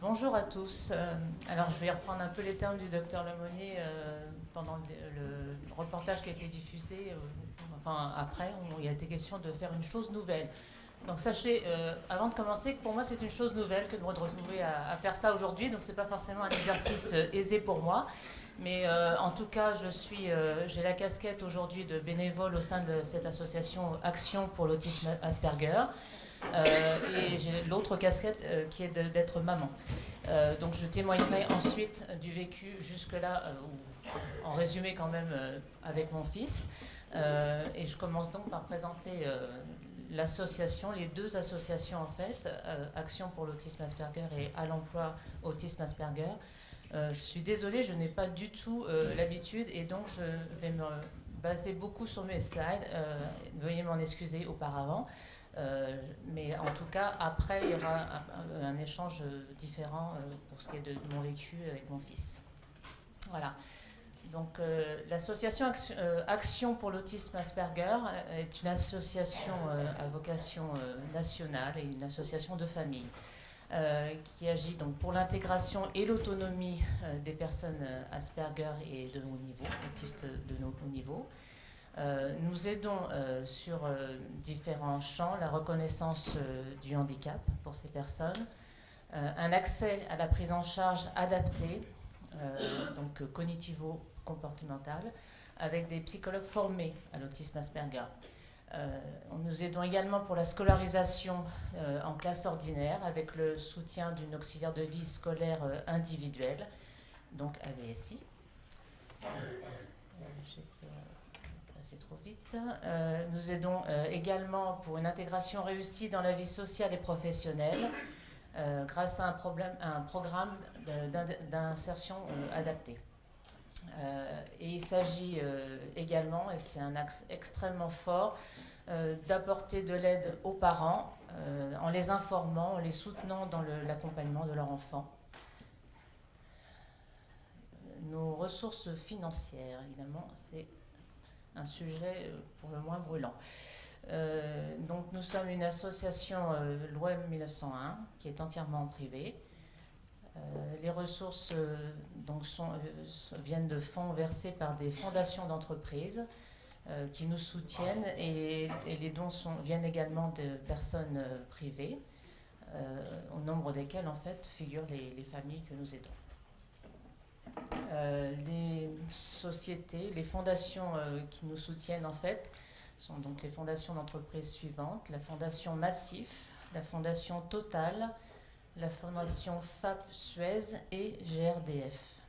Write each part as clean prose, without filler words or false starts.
Bonjour à tous. Alors, je vais reprendre un peu les termes du docteur Lemonnier pendant le reportage qui a été diffusé. Enfin, après, il a été question de faire une chose nouvelle. Donc, sachez, avant de commencer, que pour moi, c'est une chose nouvelle que de me retrouver à faire ça aujourd'hui. Donc, c'est pas forcément un exercice aisé pour moi. Mais en tout cas, j'ai la casquette aujourd'hui de bénévole au sein de cette association Action pour l'autisme Asperger. Et j'ai l'autre casquette qui est d'être maman. Donc je témoignerai ensuite du vécu jusque-là, en résumé quand même avec mon fils. Et je commence donc par présenter l'association, les deux associations en fait, Action pour l'autisme Asperger et À l'emploi autisme Asperger. Je suis désolée, je n'ai pas du tout l'habitude et donc je vais me baser beaucoup sur mes slides. Veuillez m'en excuser auparavant. Mais en tout cas, après, il y aura un échange différent pour ce qui est de mon vécu avec mon fils. Voilà. Donc, l'association Action pour l'autisme Asperger est une association à vocation nationale et une association de famille qui agit donc pour l'intégration et l'autonomie des personnes Asperger et de haut niveau, autistes de haut niveau. Nous aidons sur différents champs, la reconnaissance du handicap pour ces personnes, un accès à la prise en charge adaptée, donc cognitivo-comportementale, avec des psychologues formés à l'autisme Asperger. Nous aidons également pour la scolarisation en classe ordinaire avec le soutien d'une auxiliaire de vie scolaire individuelle, donc AVSI. C'est trop vite. Nous aidons également pour une intégration réussie dans la vie sociale et professionnelle grâce à un programme d'insertion adapté. Et il s'agit également, et c'est un axe extrêmement fort, d'apporter de l'aide aux parents en les informant, en les soutenant dans l'accompagnement de leur enfant. Nos ressources financières, évidemment, c'est un sujet pour le moins brûlant. Donc nous sommes une association loi 1901 qui est entièrement privée. Les ressources donc viennent de fonds versés par des fondations d'entreprises qui nous soutiennent et les dons viennent également de personnes privées au nombre desquelles en fait figurent les familles que nous aidons. Les sociétés, les fondations qui nous soutiennent en fait sont donc les fondations d'entreprises suivantes: la fondation Massif, la fondation Total, la fondation FAP Suez et GRDF.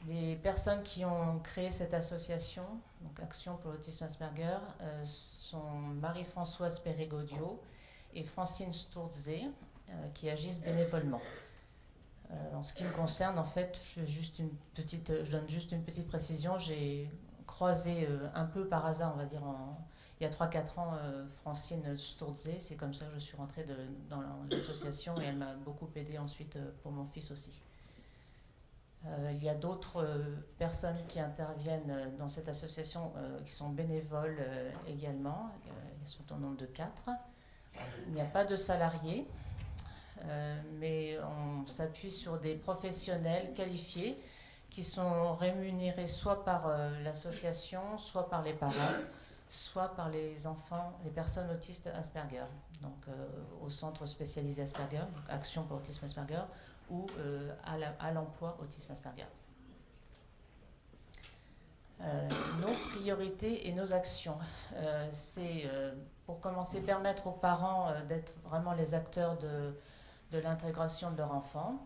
Les personnes qui ont créé cette association, donc Action pour l'autisme Asperger, sont Marie-Françoise Perregaudio et Francine Sturze, qui agissent bénévolement. En ce qui me concerne, en fait, je donne juste une petite précision. J'ai croisé un peu par hasard, on va dire, il y a 3-4 ans, Francine Sturze. C'est comme ça que je suis rentrée dans l'association et elle m'a beaucoup aidée ensuite pour mon fils aussi. Il y a d'autres personnes qui interviennent dans cette association qui sont bénévoles également. Ils sont au nombre de 4. Il n'y a pas de salariés. Mais on s'appuie sur des professionnels qualifiés qui sont rémunérés soit par l'association, soit par les parents, soit par les enfants, les personnes autistes Asperger, donc au centre spécialisé Asperger, donc Action pour l'autisme Asperger, ou à l'emploi autisme Asperger. Nos priorités et nos actions, c'est pour commencer permettre aux parents d'être vraiment les acteurs de l'intégration de leur enfant,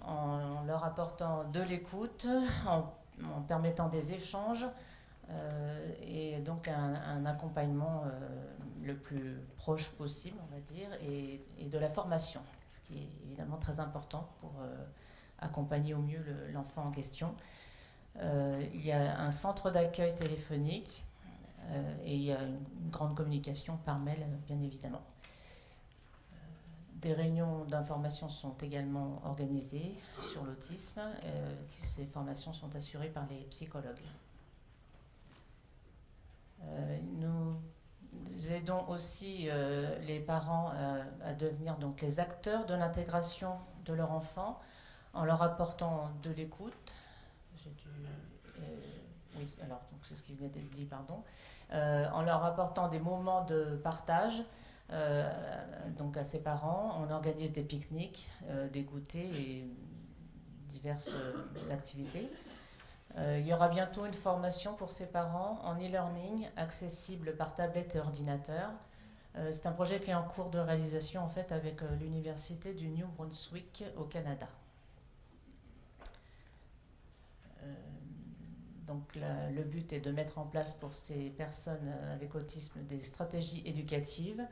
en leur apportant de l'écoute, en permettant des échanges et donc un accompagnement le plus proche possible, on va dire, et de la formation, ce qui est évidemment très important pour accompagner au mieux l'enfant en question. Il y a un centre d'accueil téléphonique et il y a une grande communication par mail, bien évidemment. Des réunions d'information sont également organisées sur l'autisme. Ces formations sont assurées par les psychologues. aidons aussi les parents à devenir donc les acteurs de l'intégration de leur enfant en leur apportant de l'écoute. Oui, alors c'est ce qui venait d'être dit, pardon. En leur apportant des moments de partage donc à ses parents. On organise des pique-niques, des goûters et diverses activités. Il y aura bientôt une formation pour ses parents en e-learning accessible par tablette et ordinateur. C'est un projet qui est en cours de réalisation en fait avec l'université du New Brunswick au Canada. Donc le but est de mettre en place pour ces personnes avec autisme des stratégies éducatives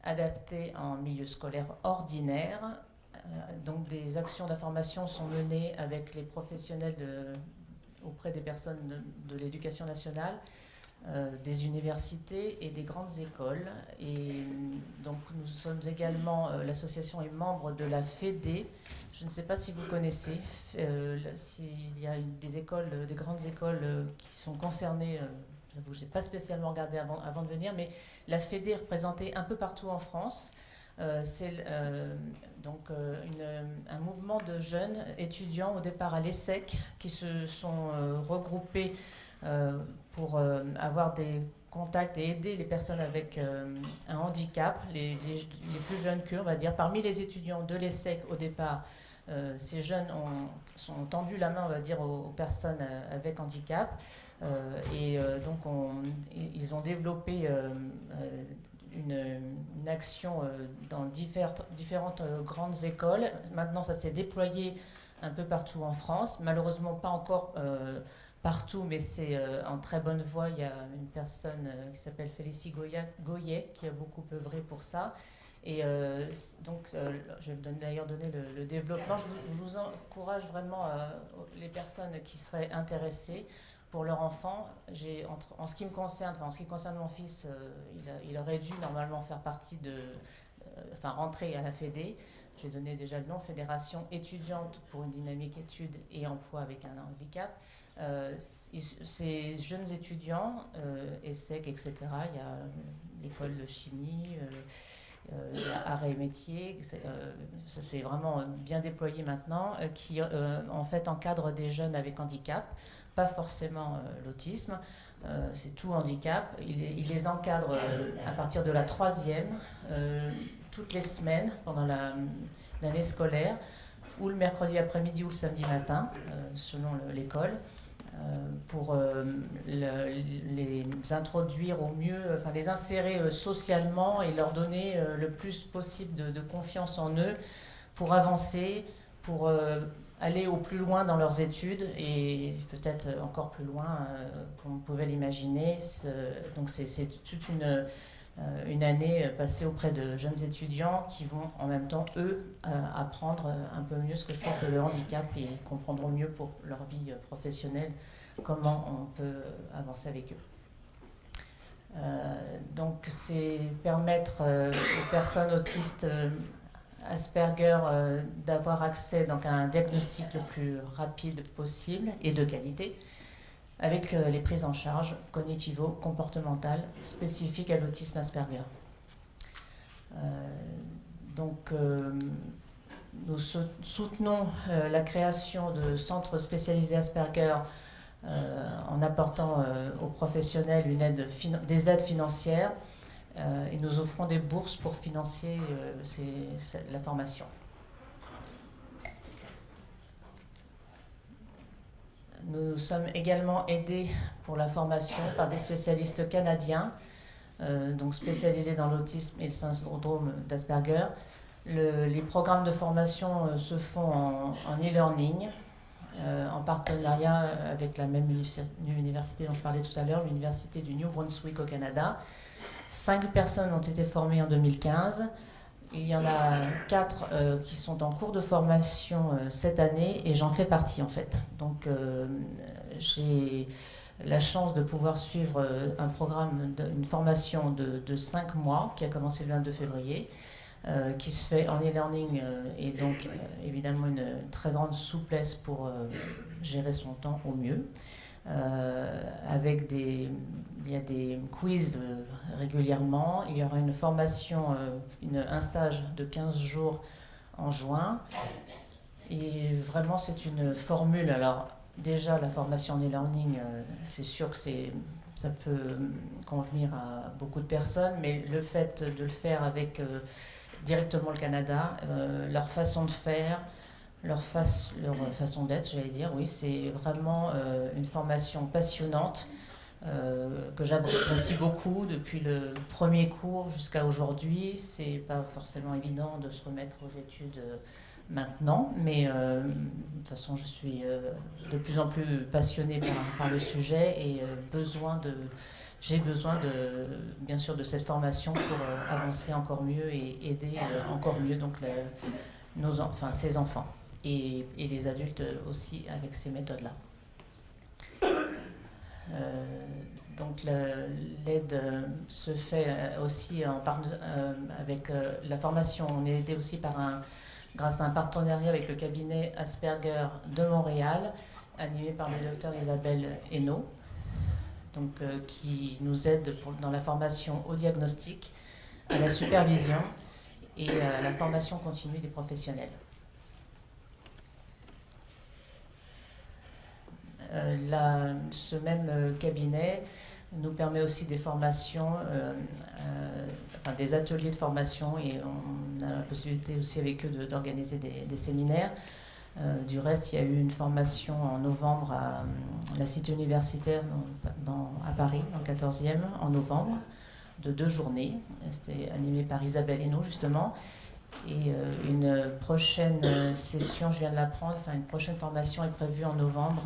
adaptées en milieu scolaire ordinaire. Donc des actions d'information sont menées avec les professionnels auprès des personnes de l'éducation nationale, des universités et des grandes écoles. Et donc nous sommes également, l'association est membre de la FEDE. Je ne sais pas si vous connaissez, s'il y a des écoles, des grandes écoles qui sont concernées. J'avoue, je n'ai pas spécialement regardé avant de venir, mais la FEDE est représentée un peu partout en France. C'est donc un mouvement de jeunes étudiants au départ à l'ESSEC qui se sont regroupés pour avoir des contacts et aider les personnes avec un handicap, les plus jeunes qu'eux, on va dire. Parmi les étudiants de l'ESSEC au départ, ces jeunes ont tendu la main, on va dire, aux personnes avec handicap. Donc ils ont développé une action dans différentes grandes écoles. Maintenant, ça s'est déployé un peu partout en France. Malheureusement, pas encore partout, mais c'est en très bonne voie. Il y a une personne qui s'appelle Félicie Goyet qui a beaucoup œuvré pour ça. Et donc, je vais d'ailleurs donner le développement. Je vous encourage vraiment, les personnes qui seraient intéressées, pour leur enfant. En ce qui me concerne, en ce qui concerne mon fils, il aurait dû normalement faire partie rentrer à la FEDE. Je vais donner déjà le nom, Fédération étudiante pour une dynamique études et emploi avec un handicap. Ces jeunes étudiants, ESSEC, etc., il y a l'école de chimie, il y a arts et métiers, ça s'est vraiment bien déployé maintenant, qui en fait encadrent des jeunes avec handicap, pas forcément l'autisme, c'est tout handicap. Il les encadre à partir de la 3e, toutes les semaines pendant l'année scolaire, ou le mercredi après-midi ou le samedi matin, selon l'école, pour les introduire au mieux, les insérer socialement et leur donner le plus possible de confiance en eux pour avancer, pour aller au plus loin dans leurs études et peut-être encore plus loin qu'on pouvait l'imaginer. Donc c'est toute une année passée auprès de jeunes étudiants qui vont en même temps, eux, apprendre un peu mieux ce que c'est que le handicap et comprendront mieux pour leur vie professionnelle comment on peut avancer avec eux. Donc c'est permettre aux personnes autistes Asperger d'avoir accès donc, à un diagnostic le plus rapide possible et de qualité, avec les prises en charge cognitivo-comportementales spécifiques à l'autisme Asperger. Nous soutenons la création de centres spécialisés Asperger en apportant aux professionnels des aides financières et nous offrons des bourses pour financer la formation. Nous sommes également aidés pour la formation par des spécialistes canadiens, donc spécialisés dans l'autisme et le syndrome d'Asperger. Les programmes de formation se font en e-learning, en partenariat avec la même université dont je parlais tout à l'heure, l'université du New Brunswick au Canada. 5 personnes ont été formées en 2015. Il y en a 4 qui sont en cours de formation cette année et j'en fais partie en fait. Donc j'ai la chance de pouvoir suivre un programme, une formation de 5 mois qui a commencé le 22 février, qui se fait en e-learning et donc évidemment une très grande souplesse pour gérer son temps au mieux. Il y a des quiz régulièrement. Il y aura une formation, un stage de 15 jours en juin. Et vraiment, c'est une formule. Alors, déjà, la formation en e-learning, c'est sûr que ça peut convenir à beaucoup de personnes, mais le fait de le faire avec directement le Canada, leur façon de faire, leur façon d'être, j'allais dire, oui, c'est vraiment une formation passionnante que j'apprécie beaucoup depuis le premier cours jusqu'à aujourd'hui. C'est pas forcément évident de se remettre aux études maintenant, mais de toute façon, je suis de plus en plus passionnée par le sujet et j'ai besoin bien sûr de cette formation pour avancer encore mieux et aider encore mieux donc ces enfants et les adultes aussi avec ces méthodes-là. Donc l'aide se fait aussi avec la formation. On est aidé aussi grâce à un partenariat avec le cabinet Asperger de Montréal, animé par le docteur Isabelle Hainaut, donc, qui nous aide dans la formation au diagnostic, à la supervision et à la formation continue des professionnels. Ce même cabinet nous permet aussi des formations, des ateliers de formation, et on a la possibilité aussi avec eux d'organiser des séminaires. Du reste, il y a eu une formation en novembre à la cité universitaire à Paris, en 14e, en novembre, de 2 journées. C'était animé par Isabelle Hainaut, justement. Et une prochaine session, je viens de l'apprendre, une prochaine formation est prévue en novembre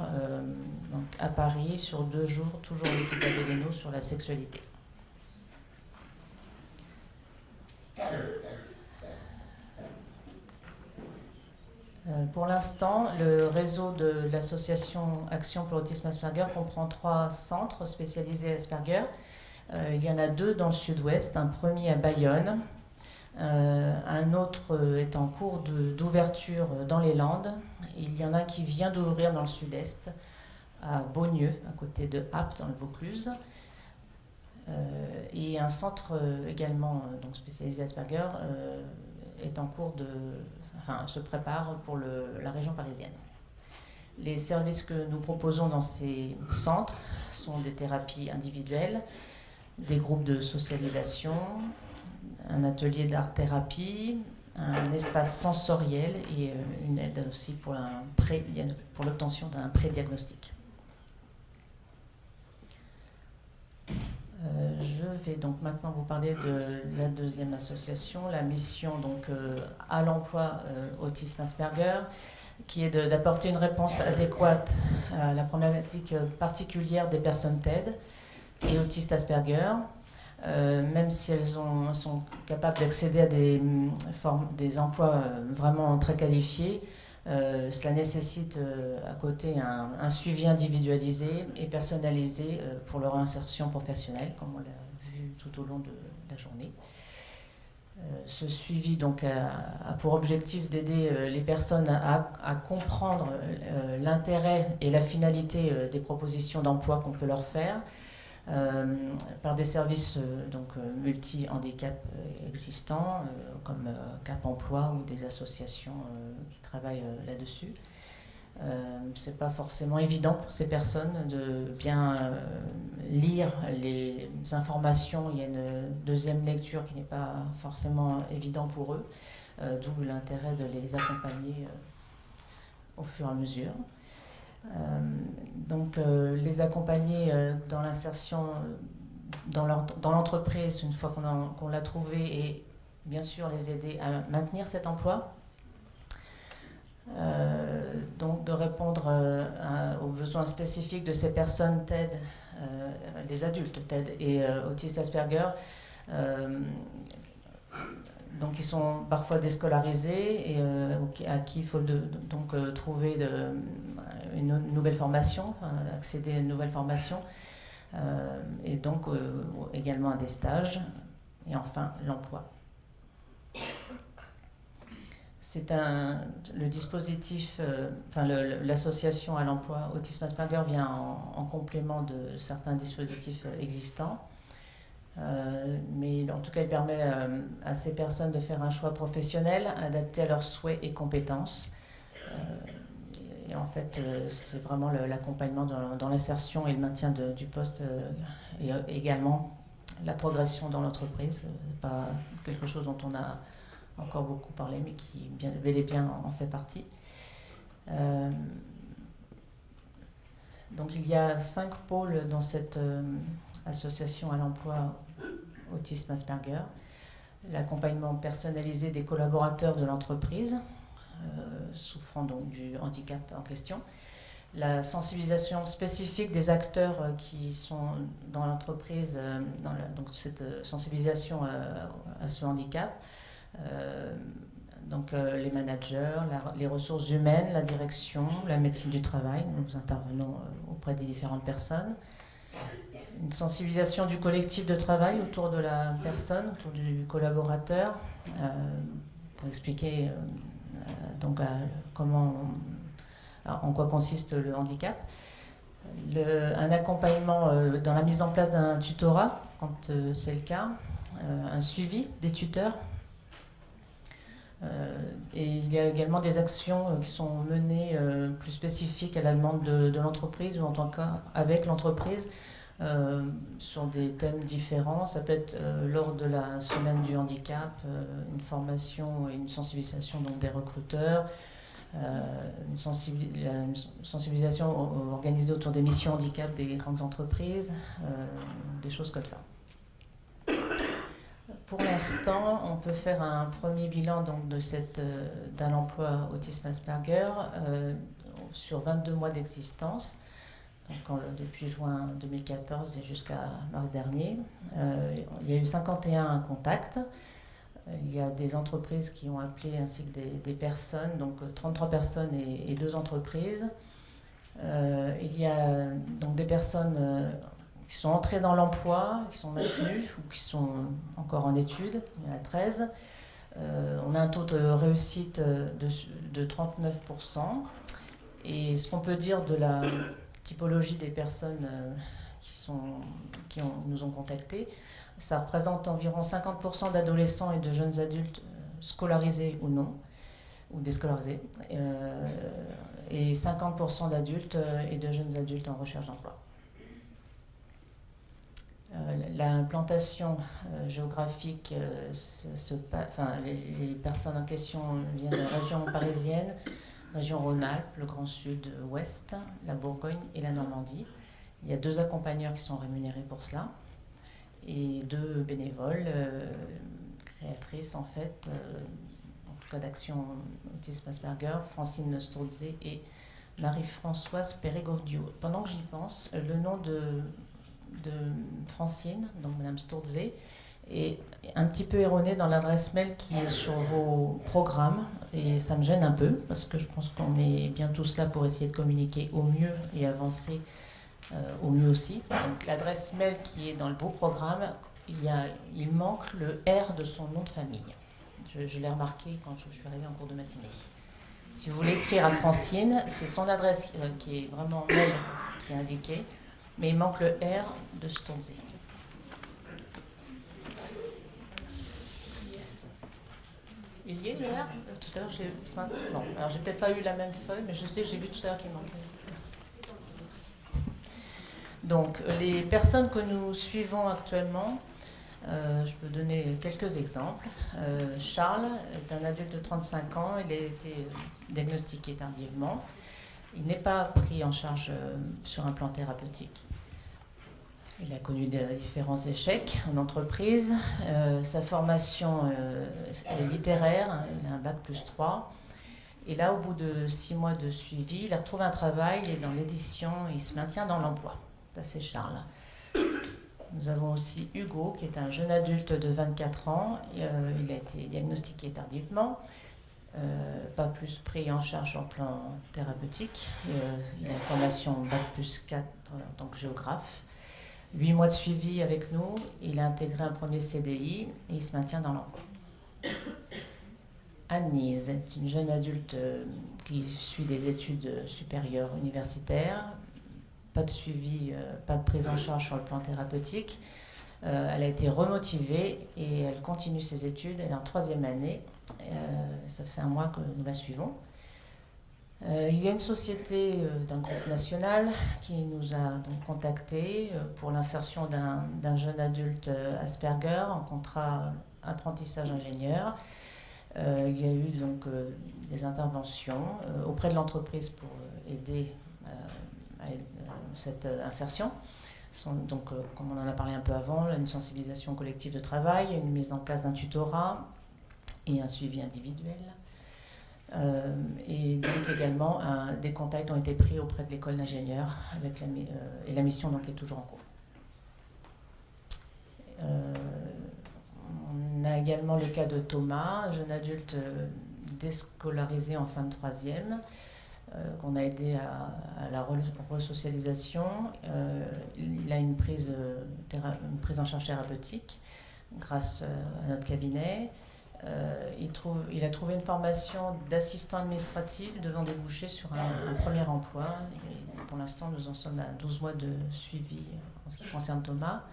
donc à Paris sur 2 jours, toujours avec Isabelle Hainaut, sur la sexualité. Pour l'instant, le réseau de l'association Action pour l'autisme Asperger comprend 3 centres spécialisés Asperger. Il y en a 2 dans le sud-ouest, un premier à Bayonne, un autre est en cours d'ouverture dans les Landes. Il y en a un qui vient d'ouvrir dans le sud-est, à Beaunieu, à côté de Apt, dans le Vaucluse. Et un centre également donc spécialisé Asperger est en cours se prépare pour la région parisienne. Les services que nous proposons dans ces centres sont des thérapies individuelles, des groupes de socialisation, un atelier d'art-thérapie, un espace sensoriel et une aide aussi pour l'obtention d'un pré-diagnostic. Je vais donc maintenant vous parler de la deuxième association, la mission donc, à l'emploi autisme Asperger, qui est d'apporter une réponse adéquate à la problématique particulière des personnes TED et autistes Asperger, même si elles sont capables d'accéder à des emplois vraiment très qualifiés. Cela nécessite à côté un suivi individualisé et personnalisé pour leur insertion professionnelle, comme on l'a vu tout au long de la journée. Ce suivi donc, a pour objectif d'aider les personnes à comprendre l'intérêt et la finalité des propositions d'emploi qu'on peut leur faire, par des services multi-handicap existants, comme Cap Emploi ou des associations qui travaillent là-dessus. C'est pas forcément évident pour ces personnes de bien lire les informations. Il y a une deuxième lecture qui n'est pas forcément évident pour eux, d'où l'intérêt de les accompagner au fur et à mesure. Les accompagner dans l'insertion dans l'entreprise une fois qu'on l'a trouvé, et bien sûr les aider à maintenir cet emploi. Donc de répondre aux besoins spécifiques de ces personnes TED, les adultes TED et autistes Asperger, donc ils sont parfois déscolarisés et à qui il faut trouver une nouvelle formation, accéder à une nouvelle formation, et donc également à des stages, et enfin l'emploi. C'est le dispositif, l'association à l'emploi Autisme Asperger vient en complément de certains dispositifs existants. Mais en tout cas, il permet à ces personnes de faire un choix professionnel adapté à leurs souhaits et compétences. Et en fait, c'est vraiment l'accompagnement dans l'insertion et le maintien du poste et également la progression dans l'entreprise. C'est pas quelque chose dont on a encore beaucoup parlé, mais qui bel et bien en fait partie. Donc il y a 5 pôles dans cette association à l'emploi Autisme Asperger. L'accompagnement personnalisé des collaborateurs de l'entreprise, souffrant donc du handicap en question. La sensibilisation spécifique des acteurs qui sont dans l'entreprise, donc cette sensibilisation à ce handicap. Donc les managers, les ressources humaines, la direction, la médecine du travail. Nous intervenons auprès des différentes personnes. Une sensibilisation du collectif de travail autour de la personne, autour du collaborateur, pour expliquer donc en quoi consiste le handicap. Un accompagnement dans la mise en place d'un tutorat, quand c'est le cas, un suivi des tuteurs. Et il y a également des actions qui sont menées plus spécifiques à la demande de l'entreprise ou en tant qu'avec l'entreprise sur des thèmes différents. Ça peut être lors de la semaine du handicap, une formation et une sensibilisation donc, des recruteurs, une sensibilisation organisée autour des missions handicap des grandes entreprises, des choses comme ça. Pour l'instant, on peut faire un premier bilan donc, d'un emploi Autisme Asperger sur 22 mois d'existence, donc, depuis juin 2014 et jusqu'à mars dernier. Il y a eu 51 contacts. Il y a des entreprises qui ont appelé ainsi que des personnes, donc 33 personnes et 2 entreprises. Il y a donc des personnes qui sont entrées dans l'emploi, qui sont maintenues ou qui sont encore en études, il y en a 13. On a un taux de réussite de 39%. Et ce qu'on peut dire de la typologie des personnes qui nous ont contactés, ça représente environ 50% d'adolescents et de jeunes adultes scolarisés ou non, ou déscolarisés, et 50% d'adultes et de jeunes adultes en recherche d'emploi. L'implantation géographique, les personnes en question viennent de la région parisienne, région Rhône-Alpes, le Grand Sud-Ouest, la Bourgogne et la Normandie. Il y a 2 accompagneurs qui sont rémunérés pour cela et 2 bénévoles, créatrices en fait, en tout cas d'Action Autisme Asperger, Francine Sturze et Marie-Françoise Pérégordiou. Pendant que j'y pense, le nom de Francine, donc Madame Sturze, est un petit peu erroné dans l'adresse mail qui est sur vos programmes et ça me gêne un peu parce que je pense qu'on est bien tous là pour essayer de communiquer au mieux et avancer au mieux aussi. Donc l'adresse mail qui est dans vos programmes, il manque le R de son nom de famille. Je l'ai remarqué quand je suis arrivée en cours de matinée. Si vous voulez écrire à Francine, c'est son adresse qui est vraiment mail qui est indiquée, mais il manque le R de Sturze. Il y est le R? Tout à l'heure, non, alors j'ai peut-être pas eu la même feuille, mais je sais que j'ai vu tout à l'heure qu'il manquait. Merci. Merci. Donc, les personnes que nous suivons actuellement, je peux donner quelques exemples. Charles est un adulte de 35 ans, il a été diagnostiqué tardivement. Il n'est pas pris en charge sur un plan thérapeutique. Il a connu différents échecs en entreprise. Sa formation est littéraire, il a un bac +3. Et là, au bout de 6 mois de suivi, il a retrouvé un travail, il est dans l'édition, il se maintient dans l'emploi. Ça, c'est Charles. Nous avons aussi Hugo, qui est un jeune adulte de 24 ans. Il a été diagnostiqué tardivement. Pas plus pris en charge en plan thérapeutique. Il a une formation bac +4 en tant que géographe. 8 mois de suivi avec nous, il a intégré un premier CDI et il se maintient dans l'emploi. Anne-Lise est une jeune adulte qui suit des études supérieures universitaires, pas de suivi, pas de prise en charge sur le plan thérapeutique. Elle a été remotivée et elle continue ses études. Elle est en 3e année. Ça fait un mois que nous la suivons. Il y a une société d'un groupe national qui nous a donc contactés pour l'insertion d'un jeune adulte Asperger en contrat apprentissage ingénieur. Il y a eu donc des interventions auprès de l'entreprise pour aider à cette insertion. Donc, comme on en a parlé un peu avant, une sensibilisation collective de travail, une mise en place d'un tutorat et un suivi individuel. Et donc également, des contacts ont été pris auprès de l'école d'ingénieurs et la mission donc, est toujours en cours. On a également le cas de Thomas, un jeune adulte déscolarisé en fin de 3e, qu'on a aidé à la resocialisation. Il a une prise en charge thérapeutique grâce à notre cabinet. Il a trouvé une formation d'assistant administratif devant déboucher sur un premier emploi. Et pour l'instant, nous en sommes à 12 mois de suivi en ce qui concerne Thomas.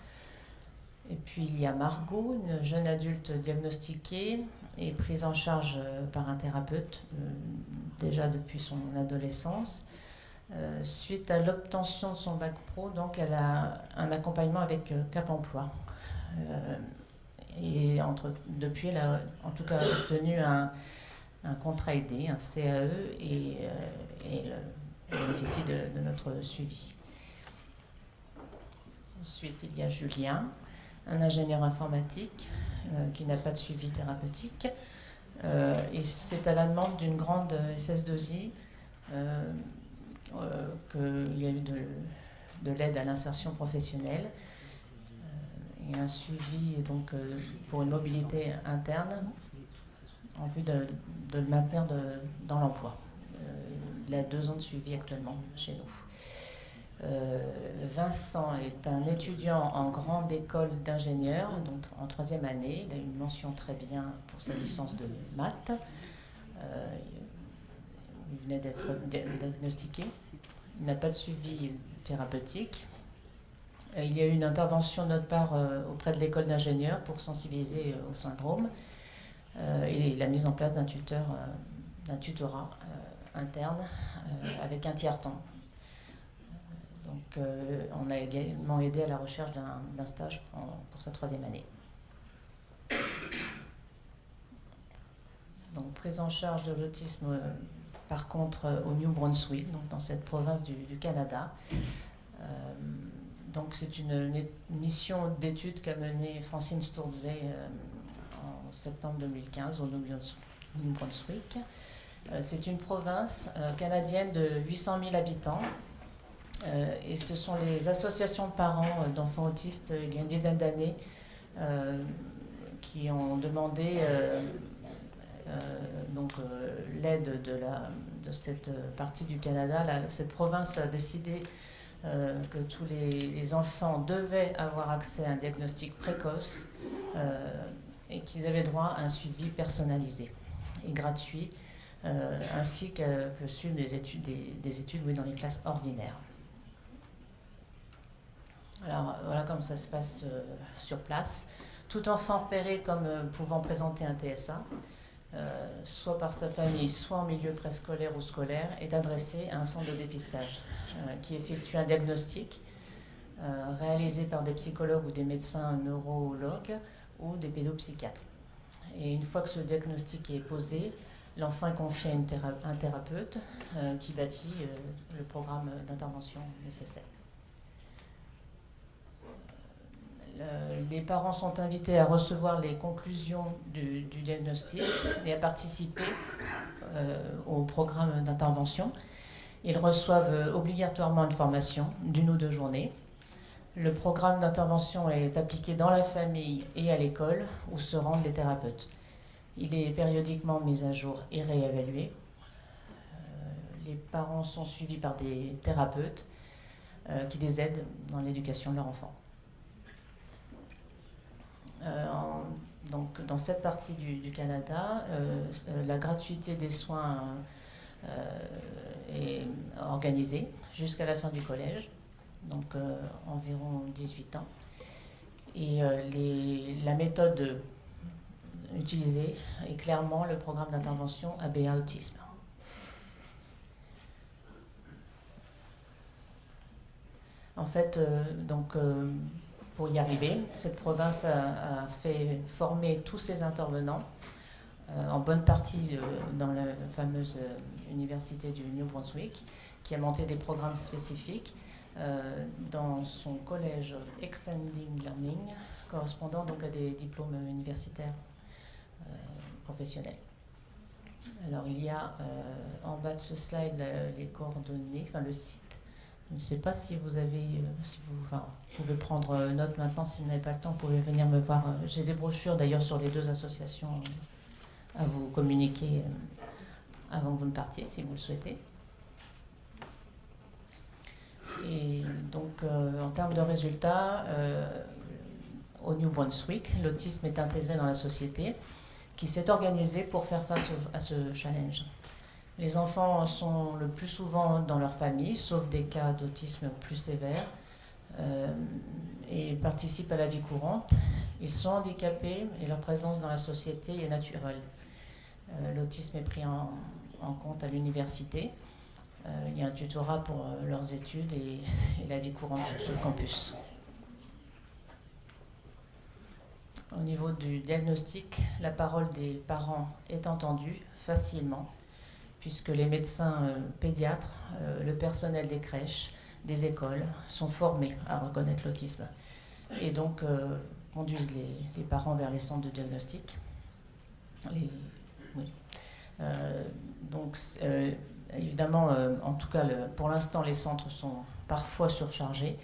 Et puis il y a Margot, une jeune adulte diagnostiquée et prise en charge par un thérapeute, déjà depuis son adolescence. Suite à l'obtention de son bac pro, donc elle a un accompagnement avec Cap Emploi. Et depuis, elle a en tout cas obtenu un contrat aidé, un CAE, et elle bénéficie de notre suivi. Ensuite, il y a Julien, un ingénieur informatique qui n'a pas de suivi thérapeutique. Et c'est à la demande d'une grande SS2I qu'il y a eu de l'aide à l'insertion professionnelle et un suivi donc, pour une mobilité interne en vue de le maintenir dans l'emploi. Il a 2 ans de suivi actuellement chez nous. Vincent est un étudiant en grande école d'ingénieur, donc en 3e année. Il a une mention très bien pour sa licence de maths. Il venait d'être diagnostiqué. Il n'a pas de suivi thérapeutique. Il y a eu une intervention de notre part auprès de l'école d'ingénieurs pour sensibiliser au syndrome et la mise en place d'un tutorat interne avec un tiers-temps. Donc, on a également aidé à la recherche d'un stage pour sa 3e année. Donc, prise en charge de l'autisme, par contre, au New Brunswick, donc dans cette province du Canada. Donc, c'est une mission d'étude qu'a menée Francine Sturdzey en septembre 2015 au New Brunswick. C'est une province canadienne de 800 000 habitants. Et ce sont les associations de parents d'enfants autistes, il y a une dizaine d'années, qui ont demandé l'aide de cette partie du Canada. Cette province a décidé que tous les enfants devaient avoir accès à un diagnostic précoce et qu'ils avaient droit à un suivi personnalisé et gratuit, ainsi que suivre des études dans les classes ordinaires. Alors voilà comment ça se passe sur place. Tout enfant repéré comme pouvant présenter un TSA, soit par sa famille, soit en milieu préscolaire ou scolaire, est adressé à un centre de dépistage qui effectue un diagnostic réalisé par des psychologues ou des médecins neurologues ou des pédopsychiatres. Et une fois que ce diagnostic est posé, l'enfant est confié à un thérapeute qui bâtit le programme d'intervention nécessaire. Les parents sont invités à recevoir les conclusions du diagnostic et à participer au programme d'intervention. Ils reçoivent obligatoirement une formation d'1 ou 2 journées. Le programme d'intervention est appliqué dans la famille et à l'école où se rendent les thérapeutes. Il est périodiquement mis à jour et réévalué. Les parents sont suivis par des thérapeutes qui les aident dans l'éducation de leur enfant. Donc, dans cette partie du Canada, la gratuité des soins est organisée jusqu'à la fin du collège, donc environ 18 ans. Et la méthode utilisée est clairement le programme d'intervention ABA Autisme. En fait, pour y arriver, cette province a fait former tous ses intervenants, en bonne partie dans la fameuse université du New Brunswick, qui a monté des programmes spécifiques dans son collège Extending Learning, correspondant donc à des diplômes universitaires professionnels. Alors il y a en bas de ce slide les coordonnées, enfin le site. Je ne sais pas si vous avez, vous pouvez prendre note maintenant. Si vous n'avez pas le temps, vous pouvez venir me voir. J'ai des brochures d'ailleurs sur les deux associations à vous communiquer avant que vous ne partiez, si vous le souhaitez. Et donc, en termes de résultats, au New Brunswick, l'autisme est intégré dans la société, qui s'est organisée pour faire face à ce challenge. Les enfants sont le plus souvent dans leur famille, sauf des cas d'autisme plus sévères, et participent à la vie courante. Ils sont handicapés et leur présence dans la société est naturelle. L'autisme est pris en compte à l'université. Il y a un tutorat pour leurs études et la vie courante sur ce campus. Au niveau du diagnostic, la parole des parents est entendue facilement, puisque les médecins pédiatres, le personnel des crèches, des écoles sont formés à reconnaître l'autisme et donc conduisent les parents vers les centres de diagnostic. Évidemment, en tout cas, pour l'instant, les centres sont parfois surchargés.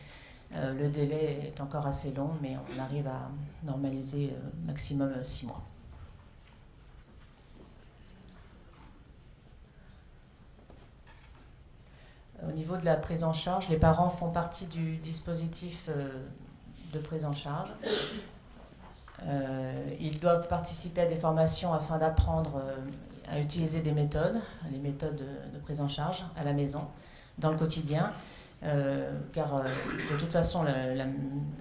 Le délai est encore assez long, mais on arrive à normaliser maximum 6 mois. Au niveau de la prise en charge, les parents font partie du dispositif de prise en charge. Ils doivent participer à des formations afin d'apprendre à utiliser des méthodes, les méthodes de prise en charge à la maison, dans le quotidien, car de toute façon,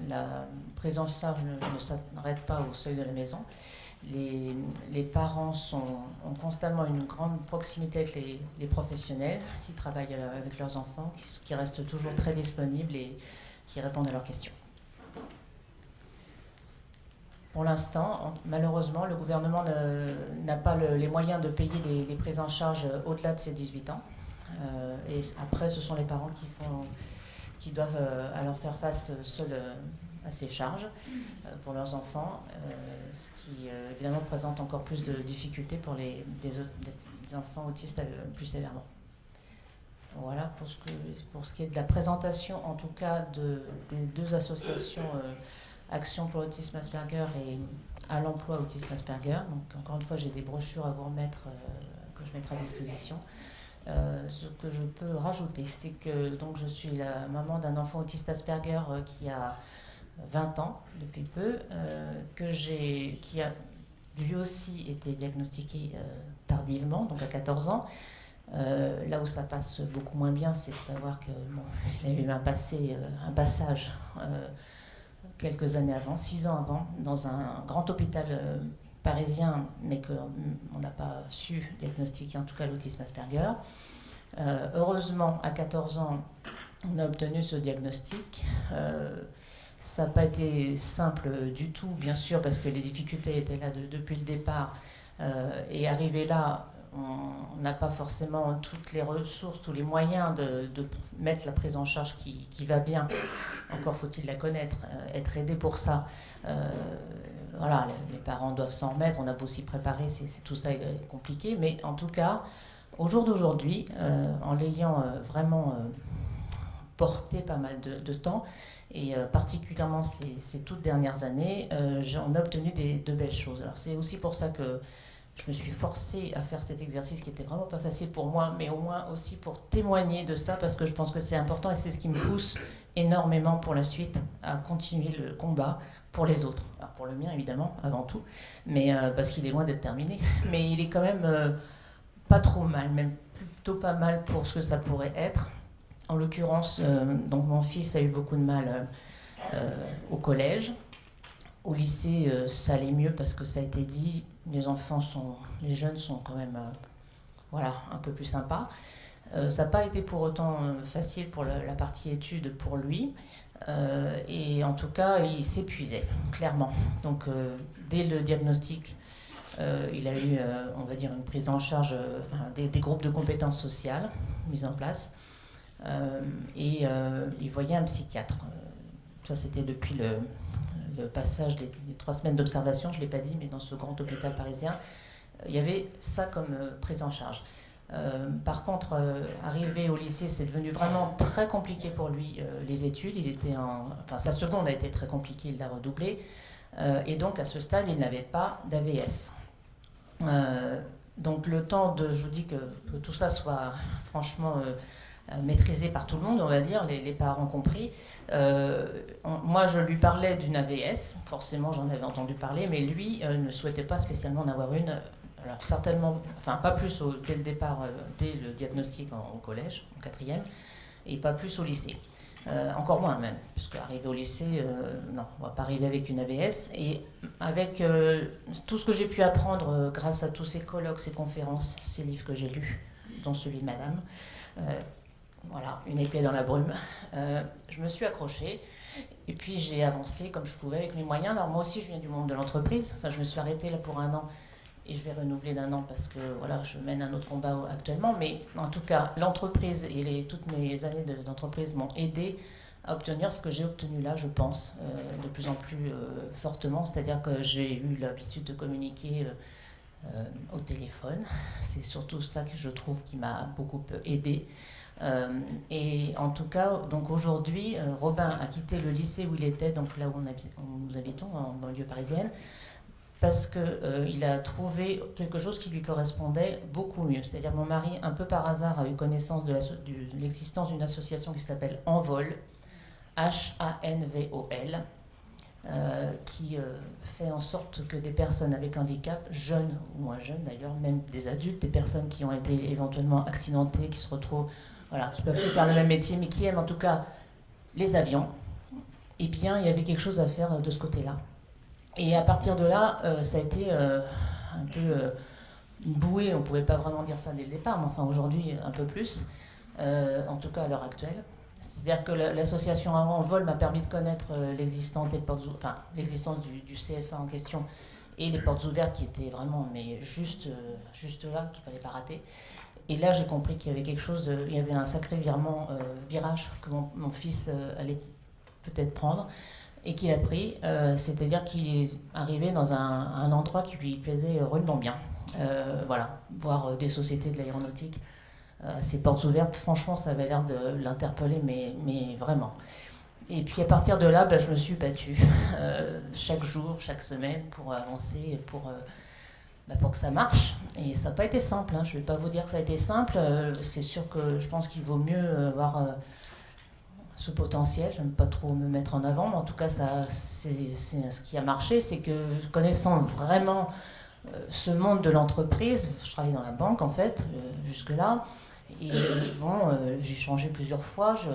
la prise en charge ne s'arrête pas au seuil de la maison. Les parents ont constamment une grande proximité avec les professionnels qui travaillent avec leurs enfants, qui restent toujours très disponibles et qui répondent à leurs questions. Pour l'instant, malheureusement, le gouvernement n'a pas les moyens de payer les prises en charge au-delà de ses 18 ans. Et après, ce sont les parents qui doivent alors faire face seuls à ces charges pour leurs enfants, ce qui évidemment présente encore plus de difficultés pour des enfants autistes plus sévèrement. Voilà pour ce qui est de la présentation, en tout cas, des deux associations Action pour l'autisme Asperger et à l'emploi autisme Asperger. Donc encore une fois, j'ai des brochures à vous remettre que je mettrai à disposition. Ce que je peux rajouter, c'est que donc, je suis la maman d'un enfant autiste Asperger qui a 20 ans depuis peu, qui a lui aussi été diagnostiqué tardivement, donc à 14 ans. Là où ça passe beaucoup moins bien, c'est de savoir qu'il a eu un passage quelques années avant, 6 ans avant, dans un grand hôpital parisien, mais qu'on n'a pas su diagnostiquer, en tout cas l'autisme Asperger. Heureusement, à 14 ans, on a obtenu ce diagnostic. Ça n'a pas été simple du tout, bien sûr, parce que les difficultés étaient là depuis le départ. Et arrivé là, on n'a pas forcément toutes les ressources, tous les moyens de mettre la prise en charge qui va bien. Encore faut-il la connaître, être aidé pour ça. Voilà, les parents doivent s'en remettre, on a beau s'y préparer, tout ça est compliqué. Mais en tout cas, au jour d'aujourd'hui, en l'ayant vraiment porté pas mal de temps, et particulièrement ces toutes dernières années, on a obtenu de belles choses. Alors c'est aussi pour ça que je me suis forcée à faire cet exercice qui n'était vraiment pas facile pour moi, mais au moins aussi pour témoigner de ça, parce que je pense que c'est important et c'est ce qui me pousse énormément pour la suite à continuer le combat pour les autres. Alors, pour le mien évidemment, avant tout, mais parce qu'il est loin d'être terminé, mais il est quand même pas trop mal, même plutôt pas mal pour ce que ça pourrait être. En l'occurrence, donc mon fils a eu beaucoup de mal au collège. Au lycée, ça allait mieux parce que ça a été dit, les jeunes sont quand même voilà, un peu plus sympas. Ça n'a pas été pour autant facile pour la partie études pour lui. Et en tout cas, il s'épuisait, clairement. Donc, dès le diagnostic, il a eu, on va dire, une prise en charge, des groupes de compétences sociales mis en place. Et il voyait un psychiatre. Ça, c'était depuis le passage des 3 semaines d'observation, je ne l'ai pas dit, mais dans ce grand hôpital parisien, il y avait ça comme prise en charge. Par contre, arrivé au lycée, c'est devenu vraiment très compliqué pour lui, les études. Sa seconde a été très compliquée, il l'a redoublée. Et donc, à ce stade, il n'avait pas d'AVS. Donc, le temps je vous dis que tout ça soit franchement maîtrisé par tout le monde, on va dire, les parents compris. Moi, je lui parlais d'une AVS, forcément, j'en avais entendu parler, mais lui ne souhaitait pas spécialement en avoir une. Alors certainement, pas plus dès le départ, dès le diagnostic au collège, en 4e, et pas plus au lycée. Encore moins même, puisque arrivé au lycée, non, on ne va pas arriver avec une AVS. Et avec tout ce que j'ai pu apprendre grâce à tous ces colloques, ces conférences, ces livres que j'ai lus, dont celui de Madame, voilà, une épée dans la brume, je me suis accrochée. Et puis j'ai avancé comme je pouvais avec mes moyens. Alors moi aussi, je viens du monde de l'entreprise. Je me suis arrêtée là pour 1 an. Et je vais renouveler d'1 an parce que voilà, je mène un autre combat actuellement. Mais en tout cas, l'entreprise et toutes mes années d'entreprise m'ont aidé à obtenir ce que j'ai obtenu là, je pense, de plus en plus fortement. C'est-à-dire que j'ai eu l'habitude de communiquer au téléphone. C'est surtout ça que je trouve qui m'a beaucoup aidé. Et en tout cas, donc aujourd'hui, Robin a quitté le lycée où il était, donc là où nous habitons, en banlieue parisienne, parce qu'il a trouvé quelque chose qui lui correspondait beaucoup mieux. C'est-à-dire mon mari, un peu par hasard, a eu connaissance de l'existence d'une association qui s'appelle Envol, H-A-N-V-O-L, qui fait en sorte que des personnes avec handicap, jeunes ou moins jeunes d'ailleurs, même des adultes, des personnes qui ont été éventuellement accidentées, qui se retrouvent, voilà, qui peuvent plus faire le même métier, mais qui aiment en tout cas les avions, eh bien il y avait quelque chose à faire de ce côté-là. Et à partir de là, ça a été un peu une bouée, on ne pouvait pas vraiment dire ça dès le départ, mais enfin aujourd'hui un peu plus, en tout cas à l'heure actuelle. C'est-à-dire que l'association Envol m'a permis de connaître l'existence des portes, l'existence du CFA en question et les portes ouvertes qui étaient vraiment juste là, qu'il ne fallait pas rater. Et là, j'ai compris qu'il y avait quelque chose, il y avait un sacré virage que mon fils allait peut-être prendre. Et qu'il a pris, c'est-à-dire qu'il est arrivé dans un endroit qui lui plaisait rudement bien. Voilà, voir des sociétés de l'aéronautique, ces portes ouvertes, franchement, ça avait l'air de l'interpeller, mais vraiment. Et puis à partir de là, je me suis battue chaque jour, chaque semaine pour avancer, pour que ça marche. Et ça n'a pas été simple, hein. Je ne vais pas vous dire que ça a été simple. C'est sûr que je pense qu'il vaut mieux avoir ce potentiel. Je n'aime pas trop me mettre en avant, mais en tout cas, c'est ce qui a marché. C'est que connaissant vraiment ce monde de l'entreprise, je travaillais dans la banque en fait, jusque-là. Et j'ai changé plusieurs fois, je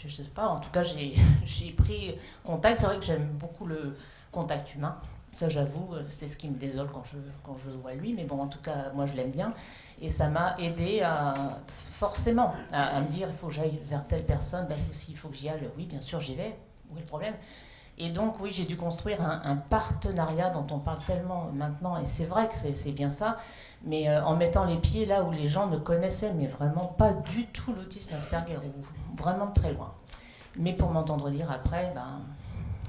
sais pas, en tout cas j'ai pris contact. C'est vrai que j'aime beaucoup le contact humain, ça j'avoue, c'est ce qui me désole quand je vois lui, mais bon, en tout cas moi je l'aime bien. Et ça m'a aidé forcément à me dire, il faut que j'aille vers telle personne, s'il faut que j'y aille, oui bien sûr j'y vais, où est le problème? Et donc oui, j'ai dû construire un partenariat dont on parle tellement maintenant, et c'est vrai que c'est bien ça, mais en mettant les pieds là où les gens ne connaissaient mais vraiment pas du tout l'autisme Asperger, ou vraiment très loin. Mais pour m'entendre dire après,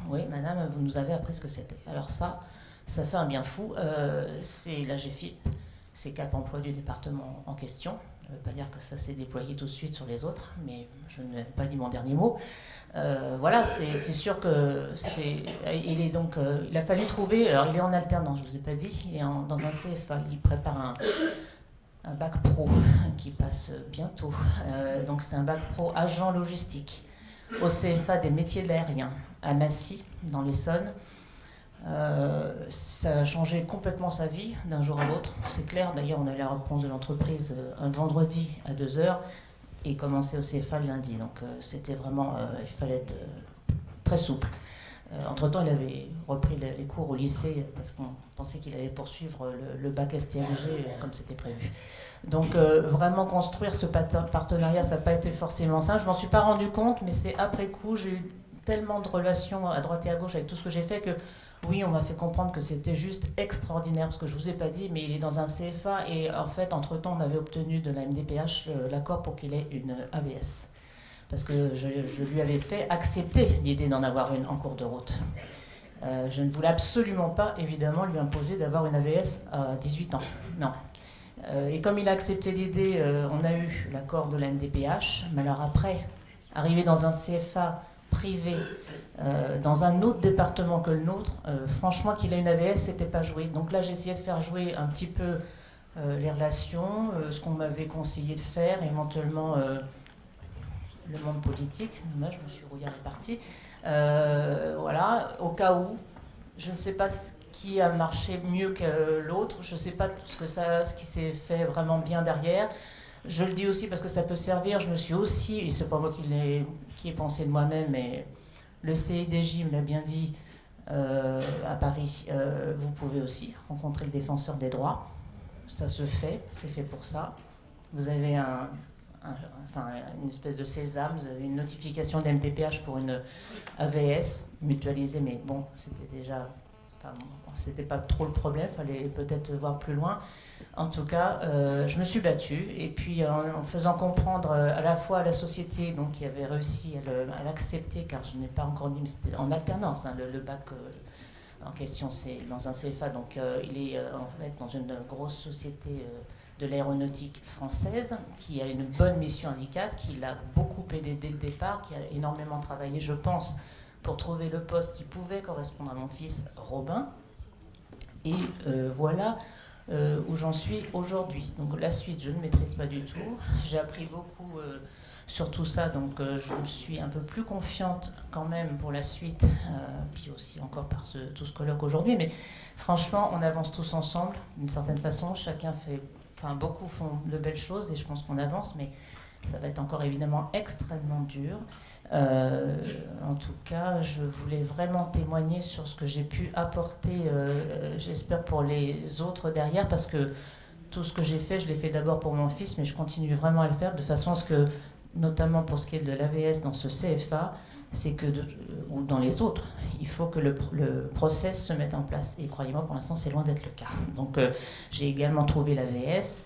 oui madame, vous nous avez appris ce que c'était. Alors ça fait un bien fou, c'est la GFIP, c'est Cap Emploi du département en question. Ça ne veut pas dire que ça s'est déployé tout de suite sur les autres, mais je n'ai pas dit mon dernier mot. Voilà, c'est sûr que il a fallu trouver. Alors, il est en alternance, je ne vous ai pas dit. Il est dans un CFA. Il prépare un bac pro qui passe bientôt. Donc, c'est un bac pro agent logistique au CFA des métiers de l'aérien à Massy, dans l'Essonne. Ça a changé complètement sa vie d'un jour à l'autre, c'est clair. D'ailleurs, on a la réponse de l'entreprise un vendredi à 2 heures et commençait au CFA le lundi. Donc c'était vraiment, il fallait être très souple. Entre-temps, il avait repris les cours au lycée parce qu'on pensait qu'il allait poursuivre le bac STMG comme c'était prévu. Donc vraiment construire ce partenariat, ça n'a pas été forcément simple. Je m'en suis pas rendu compte, mais c'est après coup, j'ai eu tellement de relations à droite et à gauche avec tout ce que j'ai fait que oui, on m'a fait comprendre que c'était juste extraordinaire, parce que je ne vous ai pas dit, mais il est dans un CFA, et en fait, entre-temps, on avait obtenu de la MDPH l'accord pour qu'il ait une AVS. Parce que je lui avais fait accepter l'idée d'en avoir une en cours de route. Je ne voulais absolument pas, évidemment, lui imposer d'avoir une AVS à 18 ans. Non. Et comme il a accepté l'idée, on a eu l'accord de la MDPH, mais alors après, arriver dans un CFA privé, dans un autre département que le nôtre, franchement, qu'il ait une AVS, c'était pas joué. Donc là, j'ai essayé de faire jouer un petit peu les relations, ce qu'on m'avait conseillé de faire, éventuellement le monde politique. Moi, je me suis rouillé à les partis. Voilà, au cas où, je ne sais pas ce qui a marché mieux que l'autre, je ne sais pas ce qui s'est fait vraiment bien derrière. Je le dis aussi parce que ça peut servir. Je me suis aussi, et c'est pas moi qui ai pensé de moi-même, mais le CIDJ me l'a bien dit à Paris, vous pouvez aussi rencontrer le défenseur des droits. Ça se fait, c'est fait pour ça. Vous avez une espèce de sésame, vous avez une notification d'MDPH pour une AVS mutualisée, mais bon, c'était déjà... c'était pas trop le problème, il fallait peut-être voir plus loin. En tout cas, je me suis battue, et puis en faisant comprendre à la fois à la société, donc qui avait réussi à l'accepter, car je n'ai pas encore dit, mais c'était en alternance, hein, le bac en question, c'est dans un CFA, donc il est en fait dans une grosse société de l'aéronautique française, qui a une bonne mission handicap, qui l'a beaucoup aidé dès le départ, qui a énormément travaillé, je pense, pour trouver le poste qui pouvait correspondre à mon fils Robin. Et voilà où j'en suis aujourd'hui. Donc la suite, je ne maîtrise pas du tout. J'ai appris beaucoup sur tout ça, donc je me suis un peu plus confiante quand même pour la suite, puis aussi encore par tout ce colloque aujourd'hui. Mais franchement, on avance tous ensemble, d'une certaine façon. Chacun fait... Enfin, beaucoup font de belles choses et je pense qu'on avance, mais ça va être encore évidemment extrêmement dur. En tout cas, je voulais vraiment témoigner sur ce que j'ai pu apporter, j'espère pour les autres derrière, parce que tout ce que j'ai fait, je l'ai fait d'abord pour mon fils, mais je continue vraiment à le faire de façon à ce que, notamment pour ce qui est de l'AVS dans ce CFA, c'est que, ou dans les autres, il faut que le process se mette en place. Et croyez-moi, pour l'instant, c'est loin d'être le cas. Donc, j'ai également trouvé l'AVS.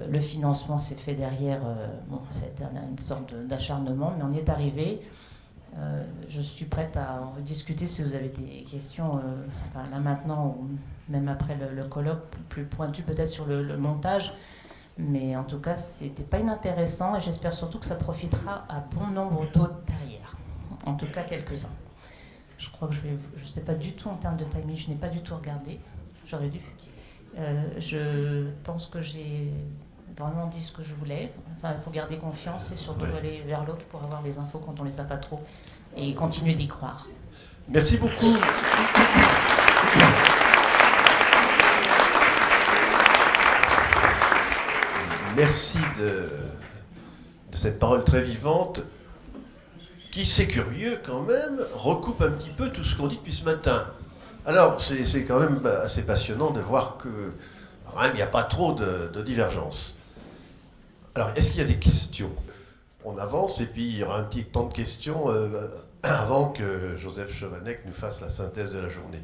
Le financement s'est fait derrière, bon, c'était une sorte d'acharnement, mais on y est arrivé. Je suis prête à en discuter si vous avez des questions, là maintenant, ou même après le colloque, plus pointu peut-être sur le montage. Mais en tout cas, c'était pas inintéressant et j'espère surtout que ça profitera à bon nombre d'autres derrière. En tout cas, quelques-uns. Je crois que je sais pas du tout en termes de timing, je n'ai pas du tout regardé. J'aurais dû. Je pense que j'ai vraiment dit ce que je voulais. Enfin, il faut garder confiance et surtout aller vers l'autre pour avoir les infos quand on les a pas trop et continuer d'y croire. Merci beaucoup. Merci de cette parole très vivante qui, c'est curieux quand même, recoupe un petit peu tout ce qu'on dit depuis ce matin. Alors, c'est quand même assez passionnant de voir que quand même, il n'y a pas trop de divergences. Alors, est-ce qu'il y a des questions? On avance et puis il y aura un petit temps de questions avant que Joseph Chevanec nous fasse la synthèse de la journée.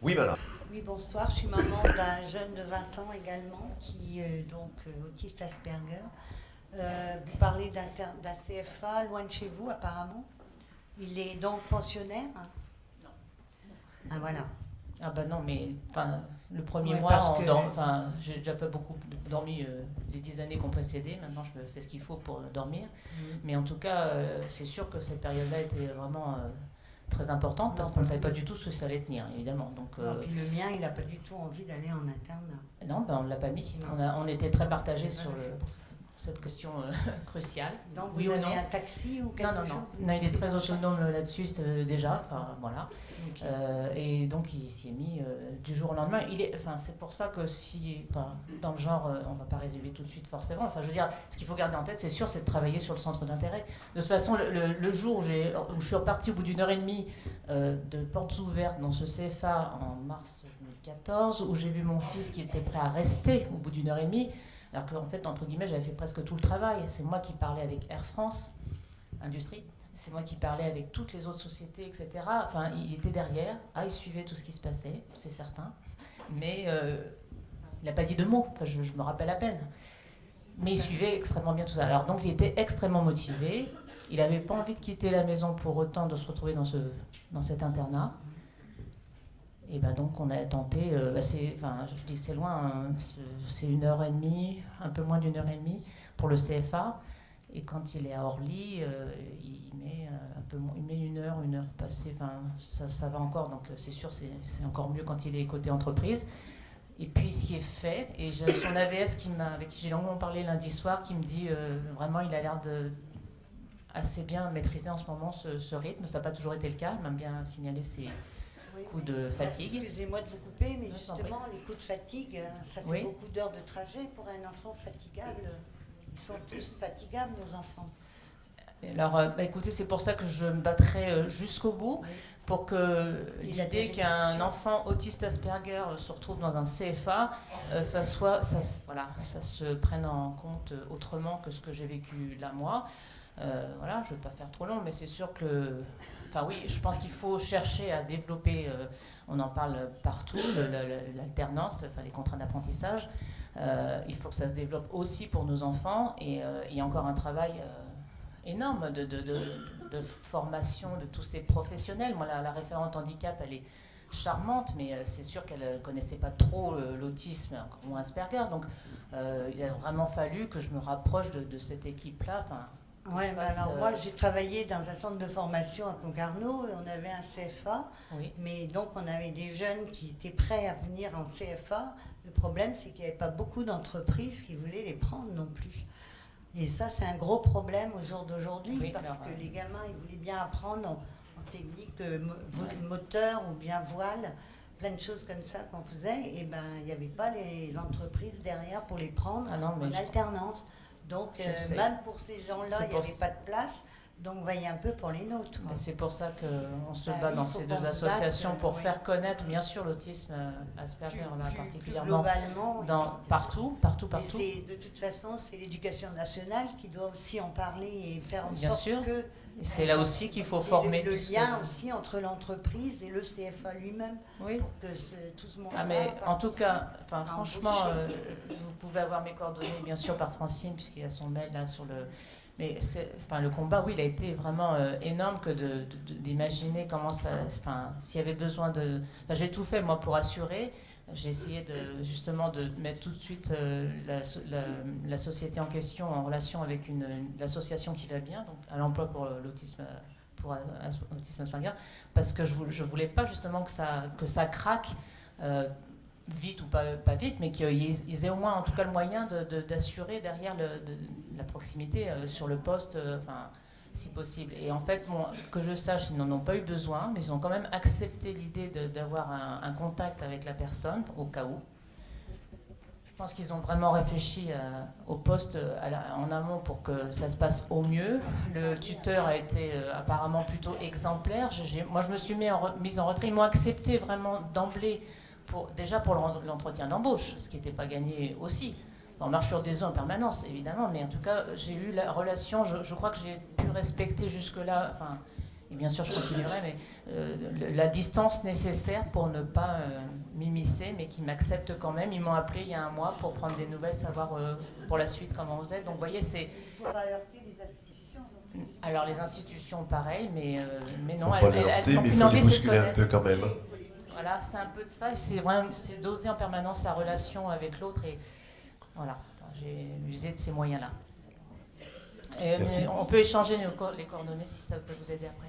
Oui, madame. Oui, bonsoir. Je suis maman d'un jeune de 20 ans également, qui est donc autiste Asperger. Vous parlez d'un CFA loin de chez vous, apparemment. Il est donc pensionnaire? Non. Ah, voilà. Ah ben non, mais le premier Ouais, mois, j'ai déjà pas beaucoup dormi les 10 années qui ont précédé. Maintenant, je me fais ce qu'il faut pour dormir. Mais en tout cas, c'est sûr que cette période-là était vraiment très importante parce qu'on ne savait pas du tout ce que ça allait tenir, évidemment. Donc, puis le mien, il n'a pas du tout envie d'aller en internat. Non, on ne l'a pas mis. On était très partagés sur le... cette question cruciale. Donc oui vous ou avez non. un taxi ou quelque chose? Non, il est très autonome là-dessus déjà. Enfin, voilà. Okay. Et donc il s'y est mis du jour au lendemain. C'est pour ça que dans le genre, on ne va pas résumer tout de suite forcément. Enfin, je veux dire, ce qu'il faut garder en tête, c'est sûr, c'est de travailler sur le centre d'intérêt. De toute façon, le jour où je suis repartie au bout d'une heure et demie de portes ouvertes dans ce CFA en mars 2014, où j'ai vu mon fils qui était prêt à rester au bout d'une heure et demie, alors qu'en fait, entre guillemets, j'avais fait presque tout le travail. C'est moi qui parlais avec Air France, Industrie. C'est moi qui parlais avec toutes les autres sociétés, etc. Enfin, il était derrière. Il suivait tout ce qui se passait, c'est certain. Mais il n'a pas dit de mots. Enfin, je me rappelle à peine. Mais il suivait extrêmement bien tout ça. Alors, donc, il était extrêmement motivé. Il n'avait pas envie de quitter la maison pour autant de se retrouver dans cet internat. Et ben donc on a tenté, je dis c'est loin, hein, c'est 1h30, un peu moins d'1h30 pour le CFA. Et quand il est à Orly, il met il met une heure passée, ça va encore, donc c'est sûr c'est encore mieux quand il est côté entreprise. Et puis ce qui est fait, et j'ai son AVS avec qui j'ai longuement parlé lundi soir, qui me dit vraiment il a l'air de assez bien maîtriser en ce moment ce rythme, ça n'a pas toujours été le cas, il m'a bien signalé ses coups de fatigue. Excusez-moi de vous couper, mais justement, les coups de fatigue, ça fait beaucoup d'heures de trajet pour un enfant fatigable. Ils sont tous fatigables, nos enfants. Alors, écoutez, c'est pour ça que je me battrai jusqu'au bout, pour que l'idée qu'un enfant autiste Asperger se retrouve dans un CFA, ça se prenne en compte autrement que ce que j'ai vécu là, moi. Je ne vais pas faire trop long, mais c'est sûr que... Enfin oui, je pense qu'il faut chercher à développer, on en parle partout, l'alternance, les contrats d'apprentissage. Il faut que ça se développe aussi pour nos enfants, et il y a encore un travail énorme de formation de tous ces professionnels. Moi, la référente handicap, elle est charmante, mais c'est sûr qu'elle ne connaissait pas trop l'autisme, encore moins Asperger. Donc il a vraiment fallu que je me rapproche de cette équipe-là. Oui, moi j'ai travaillé dans un centre de formation à Concarneau et on avait un CFA, mais donc on avait des jeunes qui étaient prêts à venir en CFA. Le problème, c'est qu'il n'y avait pas beaucoup d'entreprises qui voulaient les prendre non plus. Et ça, c'est un gros problème au jour d'aujourd'hui, parce que les gamins, ils voulaient bien apprendre en technique moteur ou bien voile, plein de choses comme ça qu'on faisait, et il n'y avait pas les entreprises derrière pour les prendre en alternance. Donc, même pour ces gens-là, il n'y avait pas de place. Donc, voyez un peu pour les nôtres. C'est pour ça qu'on se bat dans ces deux associations pour faire connaître, bien sûr, l'autisme Asperger, particulièrement. Globalement. Partout. Et de toute façon, c'est l'éducation nationale qui doit aussi en parler et faire en sorte que... C'est là aussi qu'il faut former. Le lien aussi entre l'entreprise et le CFA lui-même, pour que tout ce monde... mais en tout cas, franchement, vous pouvez avoir mes coordonnées, bien sûr, par Francine, puisqu'il y a son mail là sur le... Mais le combat, il a été vraiment énorme que d'imaginer comment ça... s'il y avait besoin de... j'ai tout fait, moi, pour assurer. J'ai essayé justement de mettre tout de suite la société en question en relation avec l'association qui va bien, donc à l'emploi pour l'autisme Asperger, parce que je voulais pas justement que ça craque vite ou pas vite, mais qu'ils aient au moins en tout cas le moyen d'assurer derrière la proximité sur le poste, si possible. Et en fait, que je sache, ils n'en ont pas eu besoin, mais ils ont quand même accepté l'idée d'avoir un contact avec la personne, au cas où. Je pense qu'ils ont vraiment réfléchi au poste en amont pour que ça se passe au mieux. Le tuteur a été apparemment plutôt exemplaire. Moi, je me suis mise en retrait. Ils m'ont accepté vraiment d'emblée, déjà pour l'entretien d'embauche, ce qui n'était pas gagné aussi. On marche sur des œufs en permanence, évidemment, mais en tout cas, j'ai eu la relation, je crois que j'ai pu respecter jusque-là, et bien sûr je continuerai, mais la distance nécessaire pour ne pas m'immiscer, mais qui m'acceptent quand même. Ils m'ont appelé il y a un mois pour prendre des nouvelles, savoir pour la suite comment vous êtes. Donc vous voyez, c'est... Il ne faut pas heurter les institutions. Alors les institutions, pareil, mais non. Faut pas les heurter, mais il faut les bousculer un peu quand même. Voilà, c'est un peu de ça, c'est doser en permanence la relation avec l'autre, et voilà, j'ai usé de ces moyens-là. On peut échanger les coordonnées si ça peut vous aider après.